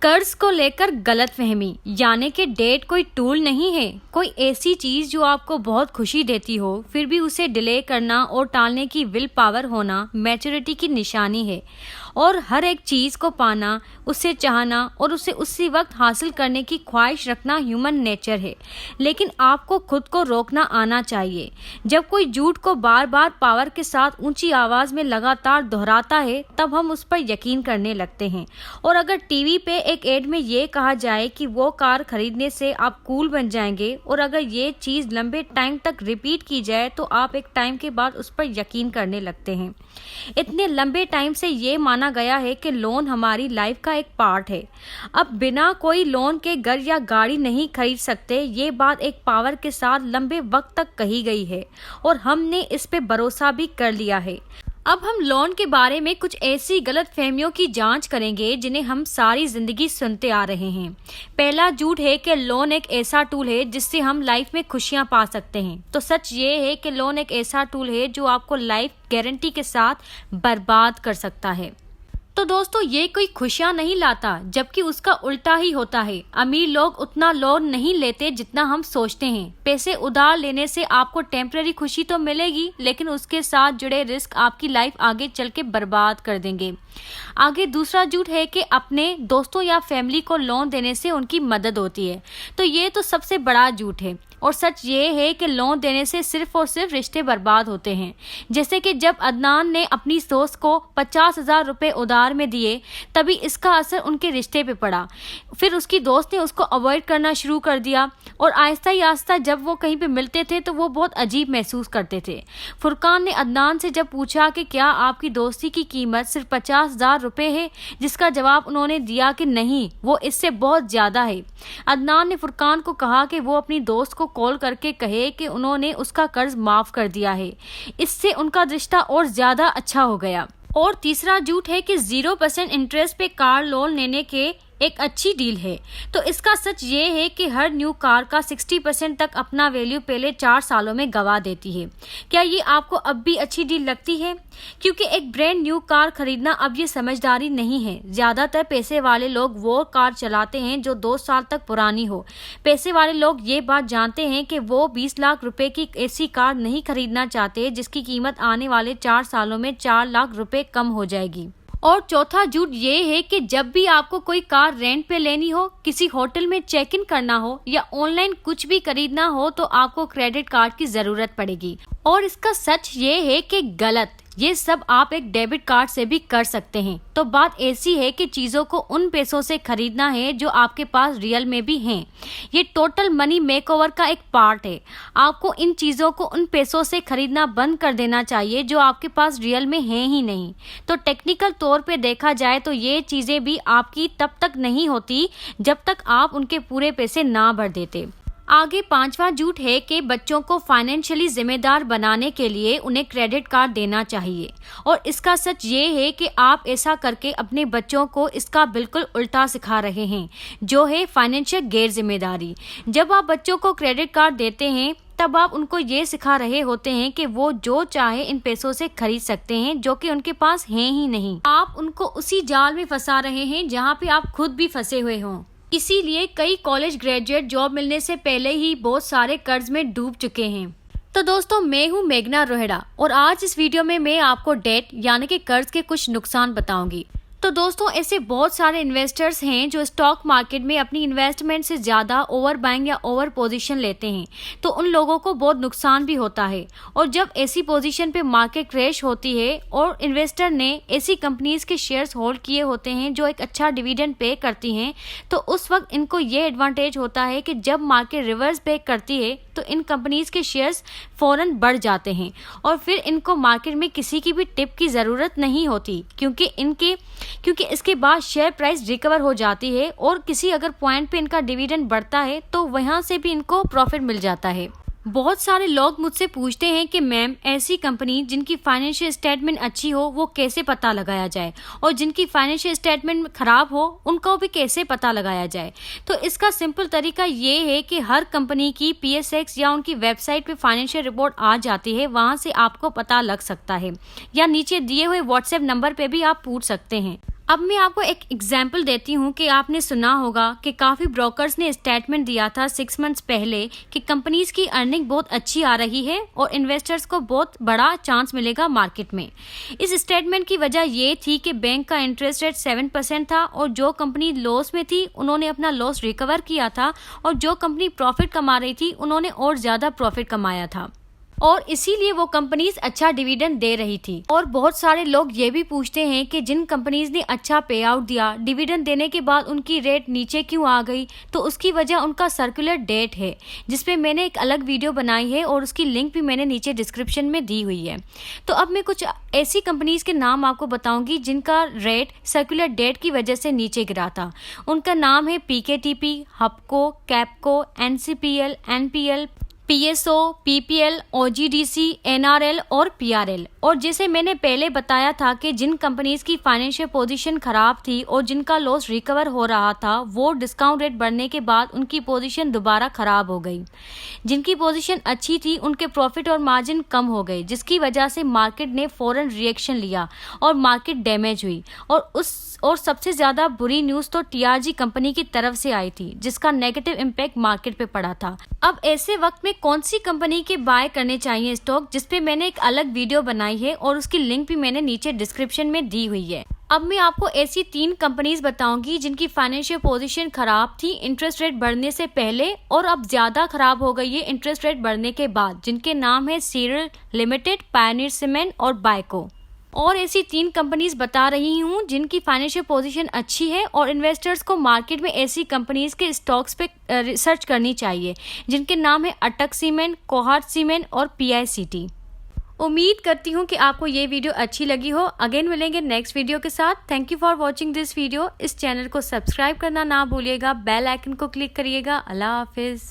कर्ज को लेकर गलतफहमी, यानी कि डेट कोई टूल नहीं है, कोई ऐसी चीज जो आपको बहुत खुशी देती हो फिर भी उसे डिले करना और टालने की विल पावर होना मैच्योरिटी की निशानी है। और हर एक चीज को पाना, उसे चाहना और उसे उसी वक्त हासिल करने की ख्वाहिश रखना ह्यूमन नेचर है, लेकिन आपको खुद को रोकना आना चाहिए। जब कोई झूठ को बार बार पावर के साथ ऊंची आवाज में लगातार दोहराता है तब हम उस पर यकीन करने लगते हैं। और अगर टीवी पे एक एड में ये कहा जाए कि वो कार खरीदने से आप कूल बन जाएंगे और अगर ये चीज लंबे टाइम तक रिपीट की जाए तो आप एक टाइम के बाद उस पर यकीन करने लगते हैं। इतने लंबे टाइम से ये माना गया है कि लोन हमारी लाइफ का एक पार्ट है। अब बिना कोई लोन के घर या गाड़ी नहीं खरीद सकते, ये बात एक पावर के साथ लंबे वक्त तक कही गई है और हमने इस पे भरोसा भी कर लिया है। अब हम लोन के बारे में कुछ ऐसी गलत फहमियों की जांच करेंगे जिन्हें हम सारी जिंदगी सुनते आ रहे हैं। पहला झूठ है कि लोन एक ऐसा टूल है जिससे हम लाइफ में खुशियां पा सकते हैं। तो सच ये है कि लोन एक ऐसा टूल है जो आपको लाइफ गारंटी के साथ बर्बाद कर सकता है। तो दोस्तों, ये कोई खुशियां नहीं लाता, जबकि उसका उल्टा ही होता है। अमीर लोग उतना लोन नहीं लेते जितना हम सोचते हैं। पैसे उधार लेने से आपको टेम्पररी खुशी तो मिलेगी, लेकिन उसके साथ जुड़े रिस्क आपकी लाइफ आगे चल के बर्बाद कर देंगे। आगे दूसरा झूठ है कि अपने दोस्तों या फैमिली को लोन देने से उनकी मदद होती है। तो ये तो सबसे बड़ा झूठ है। और सच ये है कि लोन देने से सिर्फ और सिर्फ रिश्ते बर्बाद होते हैं। जैसे कि जब अदनान ने अपनी दोस्त को 50,000 रुपए उधार में दिए, तभी इसका असर उनके रिश्ते पे पड़ा। फिर उसकी दोस्त ने उसको अवॉइड करना शुरू कर दिया और आहिस्ता ही आहिस्ता जब वो कहीं पे मिलते थे तो वो बहुत अजीब महसूस करते थे। फुरकान ने अदनान से जब पूछा कि क्या आपकी दोस्ती की कीमत सिर्फ 50,000 रुपए है, जिसका जवाब उन्होंने दिया कि नहीं, वो इससे बहुत ज्यादा है। अदनान ने फुरकान को कहा कि वो अपनी दोस्त को कॉल करके कहे कि उन्होंने उसका कर्ज माफ कर दिया है। इससे उनका रिश्ता और ज्यादा अच्छा हो गया। और तीसरा झूठ है कि 0% इंटरेस्ट पे कार लोन लेने के एक अच्छी डील है। तो इसका सच ये है कि हर न्यू कार का 60% तक अपना वैल्यू पहले 4 सालों में गवा देती है। क्या ये आपको अब भी अच्छी डील लगती है? क्योंकि एक ब्रांड न्यू कार खरीदना अब ये समझदारी नहीं है। ज्यादातर पैसे वाले लोग वो कार चलाते हैं जो 2 साल तक पुरानी हो। पैसे वाले लोग ये बात जानते हैं कि वो 20 लाख रुपए की ऐसी कार नहीं खरीदना चाहते जिसकी कीमत आने वाले 4 सालों में 4 लाख रुपए कम हो जाएगी। और चौथा झूठ ये है कि जब भी आपको कोई कार रेंट पे लेनी हो, किसी होटल में चेक इन करना हो या ऑनलाइन कुछ भी खरीदना हो तो आपको क्रेडिट कार्ड की जरूरत पड़ेगी। और इसका सच ये है कि गलत, ये सब आप एक डेबिट कार्ड से भी कर सकते हैं। तो बात ऐसी है कि चीजों को उन पैसों से खरीदना है जो आपके पास रियल में भी हैं। ये टोटल मनी मेकओवर का एक पार्ट है। आपको इन चीजों को उन पैसों से खरीदना बंद कर देना चाहिए जो आपके पास रियल में हैं ही नहीं। तो टेक्निकल तौर पे देखा जाए तो ये चीजें भी आपकी तब तक नहीं होती जब तक आप उनके पूरे पैसे ना भर देते। आगे पांचवा झूठ है कि बच्चों को फाइनेंशियली जिम्मेदार बनाने के लिए उन्हें क्रेडिट कार्ड देना चाहिए। और इसका सच ये है कि आप ऐसा करके अपने बच्चों को इसका बिल्कुल उल्टा सिखा रहे हैं, जो है फाइनेंशियल गैर जिम्मेदारी। जब आप बच्चों को क्रेडिट कार्ड देते हैं तब आप उनको ये सिखा रहे होते हैं कि वो जो चाहे इन पैसों से खरीद सकते हैं जो कि उनके पास हैं ही नहीं। आप उनको उसी जाल में फंसा रहे हैं जहाँ पे आप खुद भी फंसे हुए हों। इसीलिए कई कॉलेज ग्रेजुएट जॉब मिलने से पहले ही बहुत सारे कर्ज में डूब चुके हैं। तो दोस्तों, मैं हूँ मेघना रोहिड़ा और आज इस वीडियो में मैं आपको डेट यानी कि कर्ज के कुछ नुकसान बताऊंगी। तो दोस्तों, ऐसे बहुत सारे इन्वेस्टर्स हैं जो स्टॉक मार्केट में अपनी इन्वेस्टमेंट से ज़्यादा ओवर बाइंग या ओवर पोजीशन लेते हैं, तो उन लोगों को बहुत नुकसान भी होता है। और जब ऐसी पोजीशन पे मार्केट क्रैश होती है और इन्वेस्टर ने ऐसी कंपनीज के शेयर्स होल्ड किए होते हैं जो एक अच्छा डिविडेंड पे करती हैं, तो उस वक्त इनको ये एडवांटेज होता है कि जब मार्केट रिवर्स बैक करती है तो इन कंपनीज के शेयर्स फौरन बढ़ जाते हैं और फिर इनको मार्केट में किसी की भी टिप की ज़रूरत नहीं होती, क्योंकि इसके बाद शेयर प्राइस रिकवर हो जाती है और किसी अगर पॉइंट पे इनका डिविडेंड बढ़ता है तो वहाँ से भी इनको प्रॉफिट मिल जाता है। बहुत सारे लोग मुझसे पूछते हैं कि मैम, ऐसी कंपनी जिनकी फाइनेंशियल स्टेटमेंट अच्छी हो वो कैसे पता लगाया जाए, और जिनकी फाइनेंशियल स्टेटमेंट खराब हो उनको भी कैसे पता लगाया जाए। तो इसका सिंपल तरीका ये है कि हर कंपनी की PSX या उनकी वेबसाइट पे फाइनेंशियल रिपोर्ट आ जाती है, वहाँ से आपको पता लग सकता है, या नीचे दिए हुए व्हाट्सएप नंबर पे भी आप पूछ सकते हैं। अब मैं आपको एक एग्जाम्पल देती हूँ कि आपने सुना होगा कि काफ़ी ब्रोकर्स ने स्टेटमेंट दिया था 6 मंथ्स पहले कि कंपनीज की अर्निंग बहुत अच्छी आ रही है और इन्वेस्टर्स को बहुत बड़ा चांस मिलेगा मार्केट में। इस स्टेटमेंट की वजह ये थी कि बैंक का इंटरेस्ट रेट 7% था और जो कंपनी लॉस में थी उन्होंने अपना लॉस रिकवर किया था और जो कंपनी प्रॉफिट कमा रही थी उन्होंने और ज़्यादा प्रॉफिट कमाया था और इसीलिए वो कंपनीज अच्छा डिविडेंड दे रही थी। और बहुत सारे लोग ये भी पूछते हैं कि जिन कंपनीज ने अच्छा पे आउट दिया, डिविडेंड देने के बाद उनकी रेट नीचे क्यों आ गई, तो उसकी वजह उनका सर्कुलर डेट है, जिसपे मैंने एक अलग वीडियो बनाई है और उसकी लिंक भी मैंने नीचे डिस्क्रिप्शन में दी हुई है। तो अब मैं कुछ ऐसी कंपनीज के नाम आपको बताऊंगी जिनका रेट सर्कुलर डेट की वजह से नीचे गिरा था। उनका नाम है PKTP, हपको, कैपको, NCPL, NPL, PSO, PPL, OGDC, NRL और PRL। और जैसे मैंने पहले बताया था कि जिन कंपनीज की फाइनेंशियल पोजीशन खराब थी और जिनका लॉस रिकवर हो रहा था, वो डिस्काउंट रेट बढ़ने के बाद उनकी पोजीशन दोबारा खराब हो गई। जिनकी पोजीशन अच्छी थी उनके प्रॉफिट और मार्जिन कम हो गए, जिसकी वजह से मार्केट ने फौरन रिएक्शन लिया और मार्केट डैमेज हुई। और सबसे ज्यादा बुरी न्यूज तो TRG कंपनी की तरफ से आई थी, जिसका नेगेटिव इम्पैक्ट मार्केट पे पड़ा था। अब ऐसे वक्त में कौन सी कंपनी के बाय करने चाहिए स्टॉक, जिसपे मैंने एक अलग वीडियो बनाई है और उसकी लिंक भी मैंने नीचे डिस्क्रिप्शन में दी हुई है। अब मैं आपको ऐसी 3 कंपनीज बताऊंगी जिनकी फाइनेंशियल पोजीशन खराब थी इंटरेस्ट रेट बढ़ने से पहले और अब ज्यादा खराब हो गई है इंटरेस्ट रेट बढ़ने के बाद, जिनके नाम है सीरियल लिमिटेड, पायनियर सीमेंट और बायको। और ऐसी 3 कंपनीज बता रही हूँ जिनकी फाइनेंशियल पोजीशन अच्छी है और इन्वेस्टर्स को मार्केट में ऐसी कंपनीज के स्टॉक्स पे रिसर्च करनी चाहिए, जिनके नाम है अटक सीमेंट, कोहाट सीमेंट और PICT। उम्मीद करती हूँ कि आपको ये वीडियो अच्छी लगी हो। अगेन मिलेंगे नेक्स्ट वीडियो के साथ। Thank you for watching this video. इस चैनल को सब्सक्राइब करना ना भूलिएगा, बेल आइकन को क्लिक करिएगा। अल्लाह हाफिज।